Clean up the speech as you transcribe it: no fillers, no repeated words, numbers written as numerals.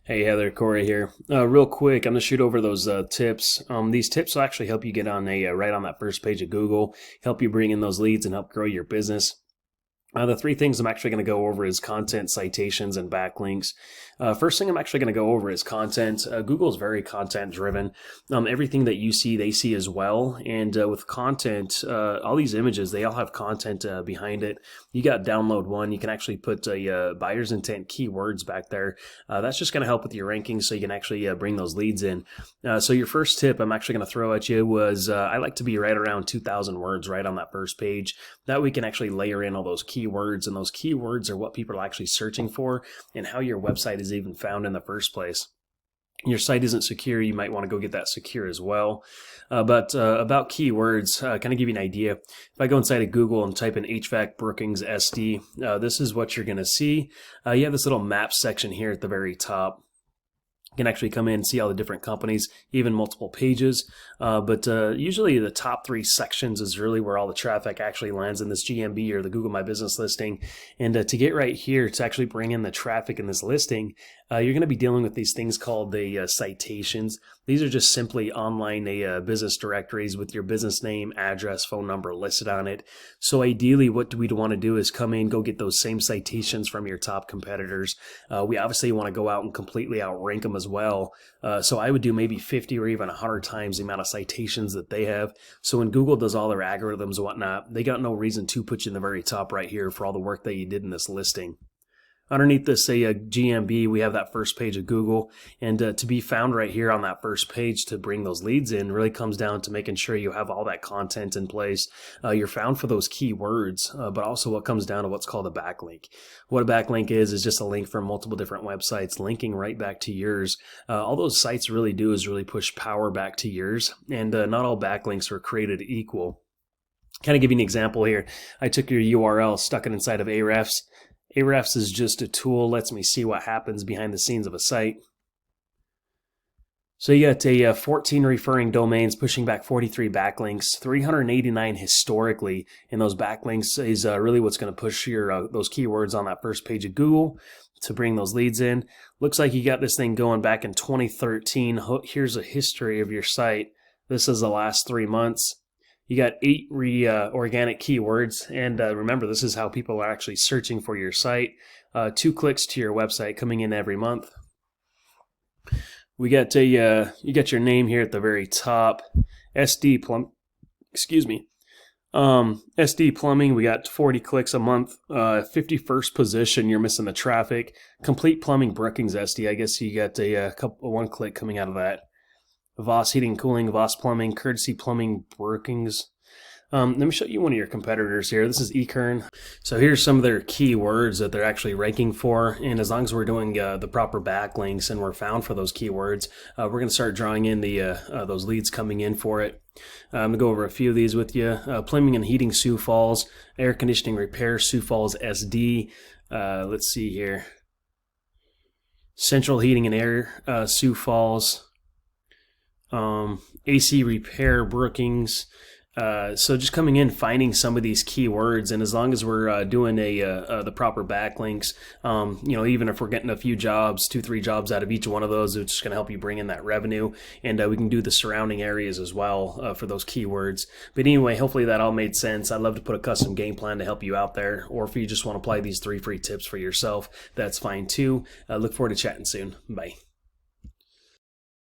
Hey Heather, Corey here. Real quick, I'm gonna shoot over those tips. These tips will actually help you get on right on that first page of Google, help you bring in those leads and help grow your business. The three things I'm actually going to go over is content, citations, and backlinks. First thing I'm actually going to go over is content. Google is very content driven. Everything that you see, they see as well. And with content, all these images, they all have content behind it. You got download one. You can actually put buyer's intent keywords back there. That's just going to help with your rankings so you can actually bring those leads in. So your first tip I'm actually going to throw at you was I like to be right around 2,000 words right on that first page. That we can actually layer in all those keywords, and those keywords are what people are actually searching for and how your website is even found in the first place. Your site isn't secure, you might want to go get that secure as well. But about keywords, kind of give you an idea. If I go inside of Google and type in HVAC Brookings SD, this is what you're going to see. You have this little map section here at the very top. You can actually come in and see all the different companies, even multiple pages. But usually the top three sections is really where all the traffic actually lands in this GMB or the Google My Business listing. And to get right here to actually bring in the traffic in this listing, you're going to be dealing with these things called the citations. These are just simply online business directories with your business name, address, phone number listed on it. So ideally, what we'd want to do is come in, go get those same citations from your top competitors. We obviously want to go out and completely outrank them as well. So I would do maybe 50 or even 100 times the amount of citations that they have. So when Google does all their algorithms and whatnot, they got no reason to put you in the very top right here for all the work that you did in this listing. Underneath this GMB, we have that first page of Google, and to be found right here on that first page to bring those leads in really comes down to making sure you have all that content in place. You're found for those keywords, but also what comes down to what's called a backlink. What a backlink is just a link from multiple different websites linking right back to yours. All those sites really do is really push power back to yours, and not all backlinks are created equal. Kind of give you an example here. I took your URL, stuck it inside of Ahrefs. Ahrefs is just a tool, lets me see what happens behind the scenes of a site. So you got 14 referring domains pushing back 43 backlinks, 389 historically, and those backlinks is really what's going to push your those keywords on that first page of Google to bring those leads in. Looks like you got this thing going back in 2013. Here's a history of your site. This is the last 3 months. You got 8 organic keywords, and remember, this is how people are actually searching for your site. 2 clicks to your website coming in every month. We got you got your name here at the very top. SD Plumbing. We got 40 clicks a month. 51st position. You're missing the traffic. Complete Plumbing Brookings SD. I guess you got one click coming out of that. Voss Heating and Cooling, Voss Plumbing, Courtesy Plumbing, Brookings. Let me show you one of your competitors here. This is eKern. So here's some of their keywords that they're actually ranking for. And as long as we're doing the proper backlinks and we're found for those keywords, we're going to start drawing in those leads coming in for it. I'm going to go over a few of these with you. Plumbing and Heating, Sioux Falls. Air Conditioning Repair, Sioux Falls SD. Let's see here. Central Heating and Air, Sioux Falls. AC Repair, Brookings. So just coming in, finding some of these keywords, and as long as we're doing the proper backlinks, even if we're getting a few jobs, 2-3 jobs out of each one of those, it's just going to help you bring in that revenue, and we can do the surrounding areas as well for those keywords. But anyway, hopefully that all made sense. I'd love to put a custom game plan to help you out there, or if you just want to apply these 3 free tips for yourself, that's fine too. Look forward to chatting soon. Bye.